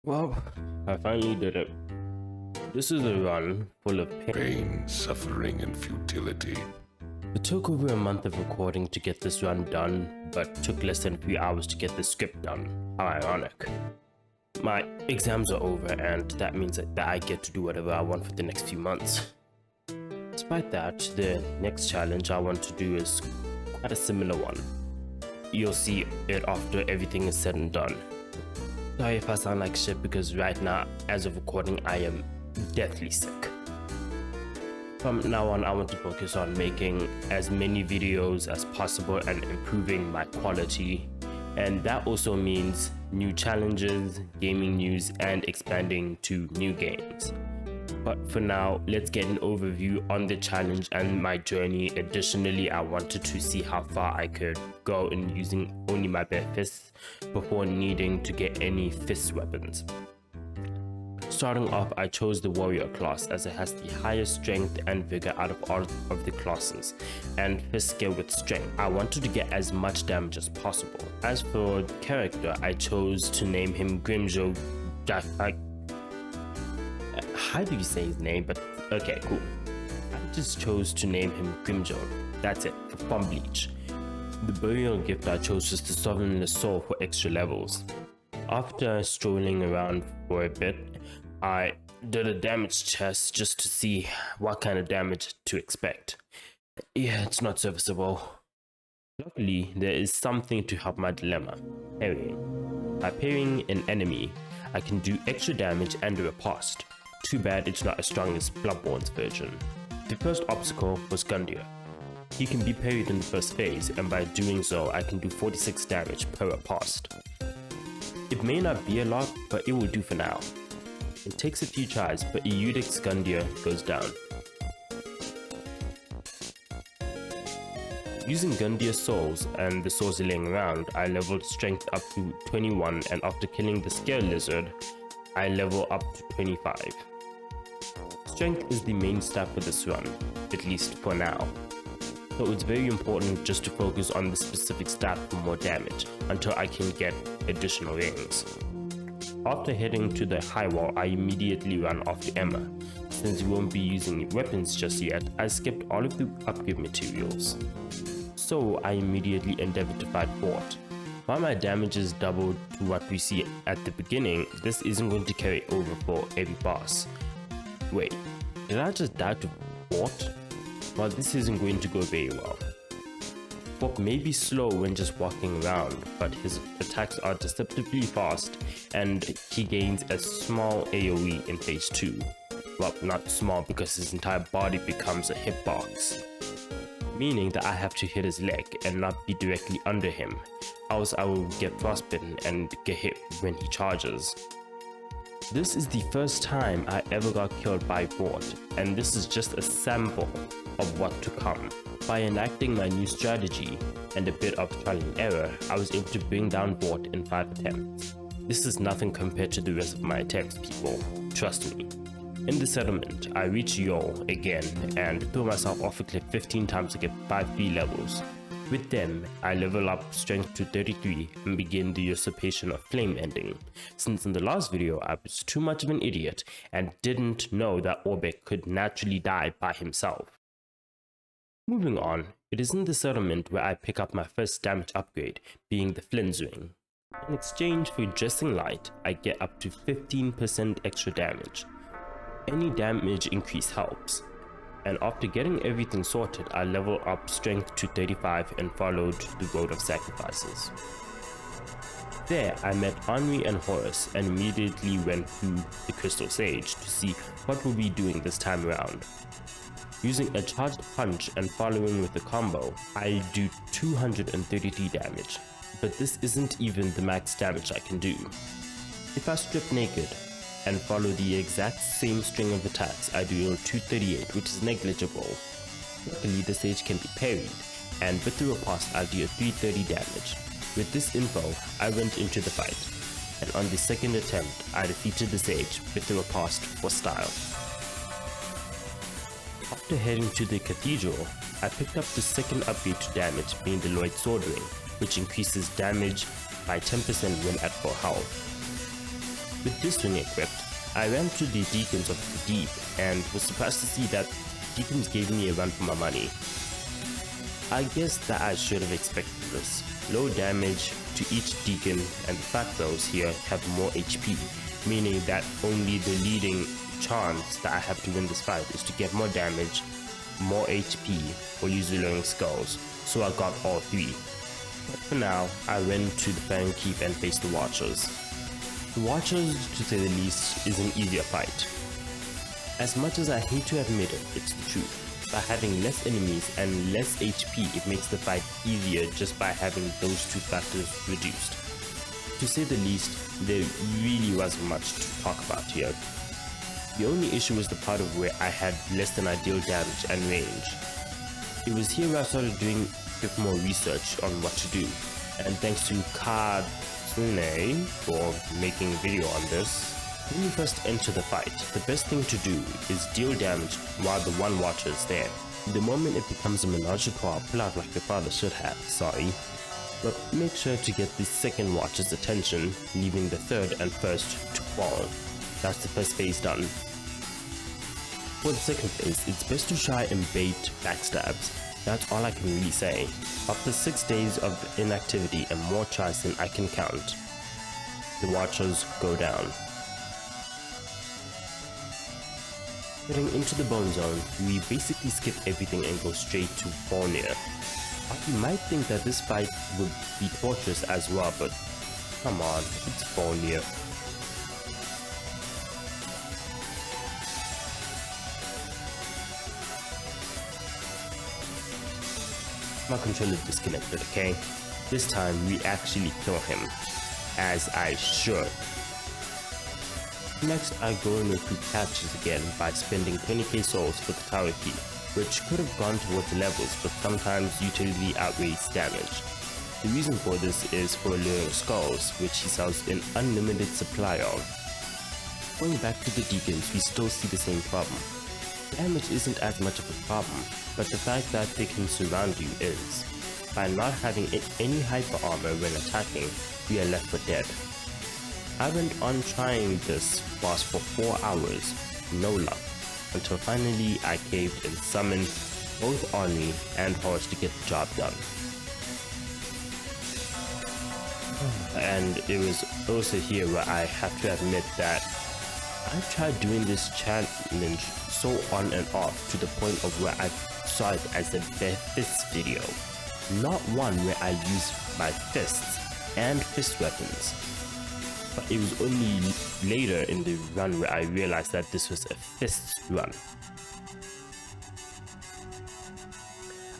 Well, I finally did it. This is a run full of Pain, suffering, and futility. It took over a month of recording to get this run done, but took less than 3 hours to get the script done. How ironic. My exams are over, and that means that I get to do whatever I want for the next few months. Despite that, the next challenge I want to do is quite a similar one. You'll see it after everything is said and done. Sorry if I sound like shit because right now, as of recording, I am deathly sick. From now on, I want to focus on making as many videos as possible and improving my quality. And that also means new challenges, gaming news, and expanding to new games. But for now, let's get an overview on the challenge and my journey. Additionally, I wanted to see how far I could go in using only my bare fists before needing to get any fist weapons. Starting off, I chose the warrior class as it has the highest strength and vigor out of all of the classes, and fist skill with strength. I wanted to get as much damage as possible. As for the character, I chose to name him Grimjo. How do you say his name? But okay, cool. I just chose to name him Grimjo. That's it, from Bleach. The burial gift I chose was the Sovereignless Soul for extra levels. After strolling around for a bit, I did a damage test just to see what kind of damage to expect. Yeah, it's not serviceable. Luckily, there is something to help my dilemma: parrying. By parrying an enemy, I can do extra damage and a riposte. Too bad it's not as strong as Bloodborne's version. The first obstacle was Gundyr. He can be parried in the first phase, and by doing so, I can do 46 damage per riposte. It may not be a lot, but it will do for now. It takes a few tries, but Eudic's Gundyr goes down. Using Gundyr's souls and the souls laying around, I leveled strength up to 21, and after killing the scale lizard, I level up to 25. Strength is the main stat for this run, at least for now. So it's very important just to focus on the specific stat for more damage until I can get additional rings. After heading to the high wall, I immediately run off to Emma. Since we won't be using weapons just yet, I skipped all of the upgrade materials. So I immediately endeavored to fight Bort. While my damage is doubled to what we see at the beginning, this isn't going to carry over for every boss. Wait, did I just die to Bort? Well, this isn't going to go very well. Bort may be slow when just walking around, but his attacks are deceptively fast, and he gains a small AoE in phase 2. Well, not small because his entire body becomes a hitbox, meaning that I have to hit his leg and not be directly under him, else I will get frostbitten and get hit when he charges. This is the first time I ever got killed by Bort, and this is just a sample of what to come. By enacting my new strategy and a bit of trial and error, I was able to bring down Bort in 5 attempts. This is nothing compared to the rest of my attempts, people, trust me. In the settlement, I reach Yol again and throw myself off a cliff 15 times to get 5 free levels. With them, I level up strength to 33 and begin the usurpation of flame ending, since in the last video I was too much of an idiot and didn't know that Orbeck could naturally die by himself. Moving on, it is in the settlement where I pick up my first damage upgrade, being the Flynn's Ring. In exchange for Dressing Light, I get up to 15% extra damage. Any damage increase helps. And after getting everything sorted, I level up strength to 35 and followed the Road of Sacrifices. There, I met Henri and Horace and immediately went to the Crystal Sage to see what we'll be doing this time around. Using a charged punch and following with a combo, I do 233 damage, but this isn't even the max damage I can do. If I strip naked and follow the exact same string of attacks, I do 238, which is negligible. Luckily, the Sage can be parried, and with the riposte, I do 330 damage. With this info, I went into the fight, and on the second attempt, I defeated the Sage with the riposte for style. After heading to the cathedral, I picked up the second upgrade to damage, being the Lloyd Sword Ring, which increases damage by 10% when at full health. With this ring equipped, I ran to the Deacons of the Deep and was surprised to see that Deacons gave me a run for my money. I guess that I should have expected this. Low damage to each Deacon, and the fact those here have more HP, meaning that only the leading chance that I have to win this fight is to get more damage, more HP, or use Alluring Skulls, so I got all three. But for now, I went to the Fang Keep and faced the Watchers. The Watchers, to say the least, is an easier fight. As much as I hate to admit it, it's the truth. By having less enemies and less HP, it makes the fight easier just by having those two factors reduced. To say the least, there really wasn't much to talk about here. The only issue was the part of where I had less than ideal damage and range. It was here where I started doing a bit more research on what to do, and thanks to Katsune for making a video on this. When you first enter the fight, the best thing to do is deal damage while the one watcher is there. The moment it becomes a menage a trois, pull out like your father should have, sorry. But make sure to get the second watcher's attention, leaving the third and first to fall. That's the first phase done. For the second phase, it's best to try and bait backstabs. That's all I can really say. After 6 days of inactivity and more tries than I can count, the watchers go down. Getting into the bone zone, we basically skip everything and go straight to Borneo. You might think that this fight would be torturous as well, but come on, it's Borneo. My controller disconnected, okay? This time we actually kill him, as I should. Next, I go in with 2 catches again by spending 20k souls for the tower key, which could have gone towards levels, but sometimes utility outweighs damage. The reason for this is for Alluring Skulls, which he sells an unlimited supply of. Going back to the Deacons, we still see the same problem. Damage isn't as much of a problem, but the fact that they can surround you is. By not having any hyper armor when attacking, we are left for dead. I went on trying this boss for 4 hours, no luck, until finally I caved and summoned both army and horse to get the job done. And it was also here where I have to admit that I tried doing this challenge so on and off to the point of where I saw it as a fist video, not one where I use my fists and fist weapons. But it was only later in the run where I realized that this was a fists run.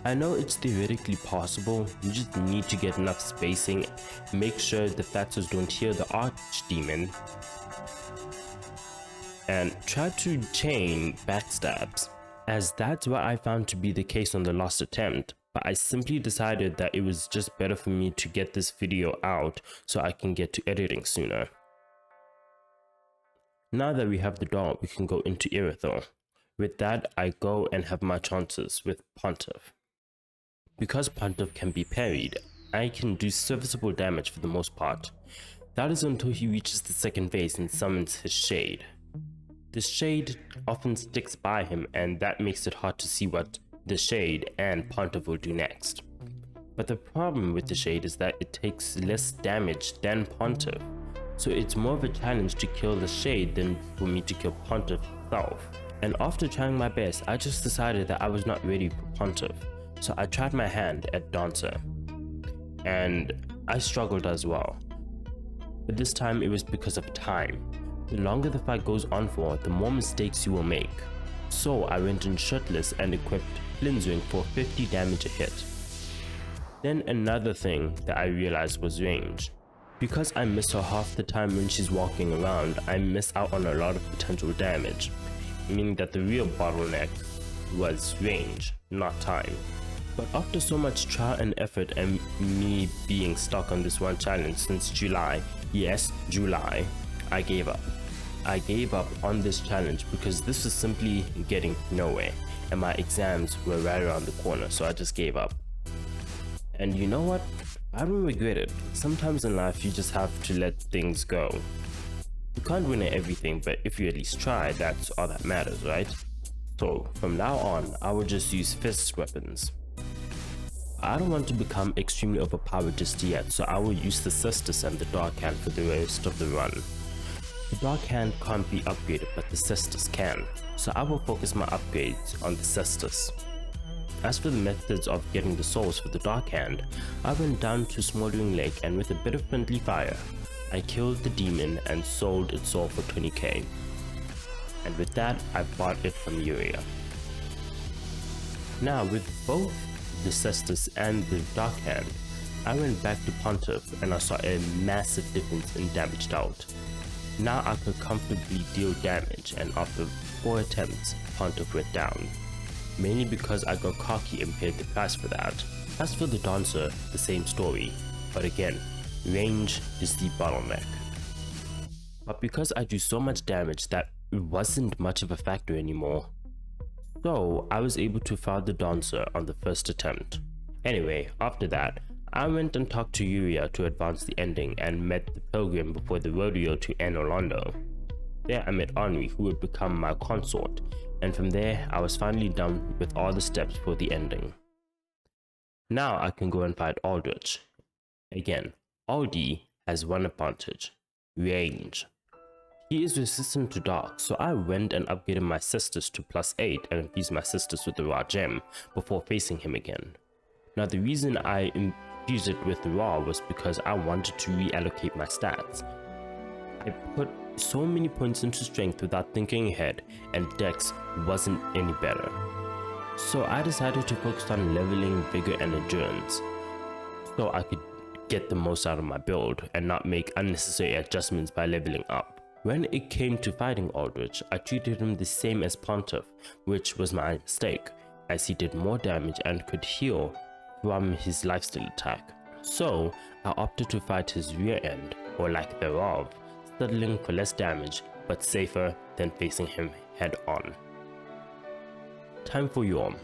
I know it's theoretically possible, you just need to get enough spacing, make sure the Fatsos don't hear the Archdemon, and try to chain backstabs, as that's what I found to be the case on the last attempt. But I simply decided that it was just better for me to get this video out so I can get to editing sooner. Now that we have the doll, we can go into Irithyll. With that, I go and have my chances with Pontiff. Because Pontiff can be parried, I can do serviceable damage for the most part. That is until he reaches the second phase and summons his Shade. The Shade often sticks by him, and that makes it hard to see what the Shade and Pontiff will do next. But the problem with the Shade is that it takes less damage than Pontiff, so it's more of a challenge to kill the Shade than for me to kill Pontiff himself. And after trying my best, I just decided that I was not ready for Pontiff, so I tried my hand at Dancer, and I struggled as well. But this time it was because of time. The longer the fight goes on for, the more mistakes you will make. So I went in shirtless and equipped Flinzwing for 50 damage a hit. Then another thing that I realized was range. Because I miss her half the time when she's walking around, I miss out on a lot of potential damage, meaning that the real bottleneck was range, not time. But after so much trial and effort and me being stuck on this one challenge since July, yes, July, I gave up. I gave up on this challenge because this was simply getting nowhere and my exams were right around the corner, so I just gave up. And you know what? I don't regret it. Sometimes in life you just have to let things go. You can't win at everything, but if you at least try, that's all that matters, right? So from now on, I will just use fist weapons. I don't want to become extremely overpowered just yet, so I will use the Cestus and the Dark Hand for the rest of the run. The Dark Hand can't be upgraded, but the Cestus can, so I will focus my upgrades on the Cestus. As for the methods of getting the souls for the Dark Hand, I went down to Smoldering Lake and with a bit of friendly fire, I killed the demon and sold its soul for 20k. And with that, I bought it from Yuria. Now with both the Cestus and the Dark Hand, I went back to Pontiff and I saw a massive difference in damage dealt. Now I could comfortably deal damage, and after 4 attempts, Pontiff went down. Mainly because I got cocky and paid the price for that. As for the Dancer, the same story, but again, range is the bottleneck. But because I do so much damage that it wasn't much of a factor anymore, so I was able to foul the Dancer on the first attempt. Anyway, after that, I went and talked to Yuria to advance the ending and met the Pilgrim before the rodeo to Anor Londo. There I met Henri, who would become my consort, and from there I was finally done with all the steps for the ending. Now I can go and fight Aldrich. Again, Aldi has one advantage: range. He is resistant to dark, so I went and upgraded my Cestus to +8 and infused my Cestus with the Raw Gem before facing him again. Now the reason I infused it with the Raw was because I wanted to reallocate my stats. I put so many points into strength without thinking ahead, and Dex wasn't any better. So I decided to focus on leveling vigor and endurance, so I could get the most out of my build and not make unnecessary adjustments by leveling up. When it came to fighting Aldrich, I treated him the same as Pontiff, which was my mistake, as he did more damage and could heal from his lifesteal attack. So I opted to fight his rear end, or lack thereof, settling for less damage but safer than facing him head on. Time for Yhorm.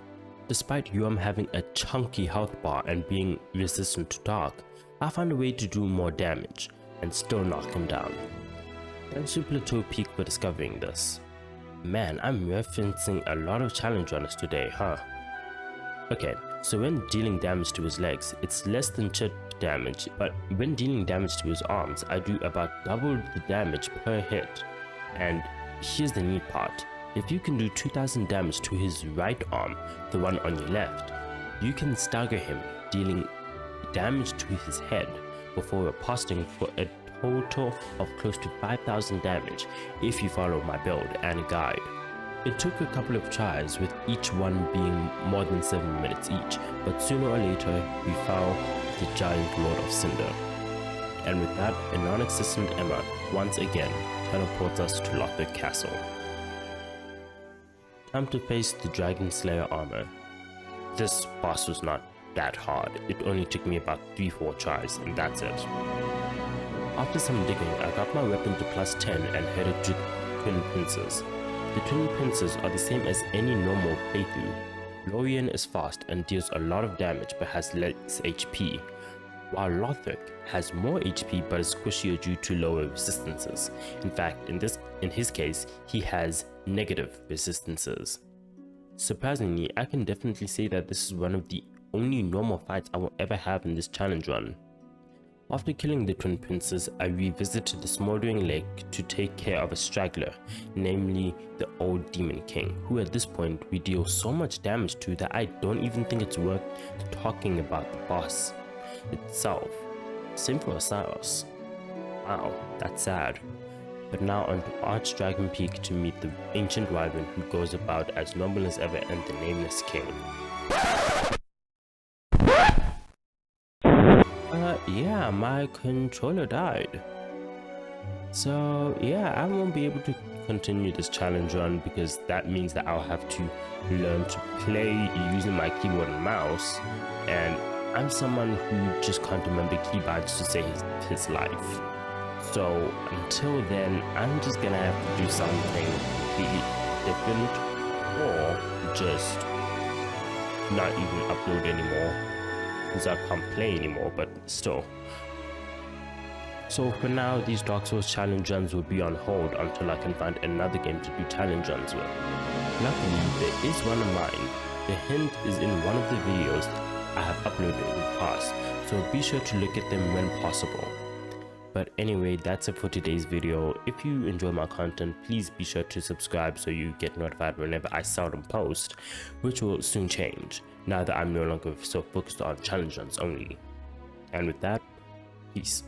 Despite Yhorm having a chunky health bar and being resistant to dark, I found a way to do more damage and still knock him down. Thanks to Plateau Peak for discovering this. Man, I'm referencing a lot of challenge runners today, huh? Okay, so when dealing damage to his legs, it's less than chip damage, but when dealing damage to his arms, I do about double the damage per hit. And here's the neat part: if you can do 2000 damage to his right arm, the one on your left, you can stagger him, dealing damage to his head before riposting for a total of close to 5000 damage if you follow my build and guide. It took a couple of tries, with each one being more than 7 minutes each, but sooner or later we found the giant Lord of Cinder. And with that, a non-existent Emma once again teleports us to Lothric Castle. Time to face the Dragon Slayer armor. This boss was not that hard. It only took me about 3-4 tries, and that's it. After some digging, I got my weapon to +10 and headed to Twin Princes. The Twin Princes are the same as any normal playthrough. Lorien is fast and deals a lot of damage but has less HP, while Lothric has more HP but is squishier due to lower resistances. In fact, in his case, he has negative resistances. Surprisingly, I can definitely say that this is one of the only normal fights I will ever have in this challenge run. After killing the Twin Princes, I revisited the Smoldering Lake to take care of a straggler, namely the Old Demon King, who at this point we deal so much damage to that I don't even think it's worth talking about the boss itself. Same for Osiris. Wow, that's sad. But now on to Archdragon Peak to meet the ancient wyvern who goes about as noble as ever and the Nameless King. Yeah, my controller died. So yeah, I won't be able to continue this challenge run because that means that I'll have to learn to play using my keyboard and mouse, and I'm someone who just can't remember keybinds to save his life. So until then, I'm just gonna have to do something completely different, or just not even upload anymore, because I can't play anymore, but still. So for now, these Dark Souls challenge runs will be on hold until I can find another game to do challenge runs with. Luckily, there is one of mine. The hint is in one of the videos I have uploaded in the past, so be sure to look at them when possible. But anyway, that's it for today's video. If you enjoy my content, please be sure to subscribe so you get notified whenever I seldom post, which will soon change now that I'm no longer so focused on challenge runs only. And with that, peace.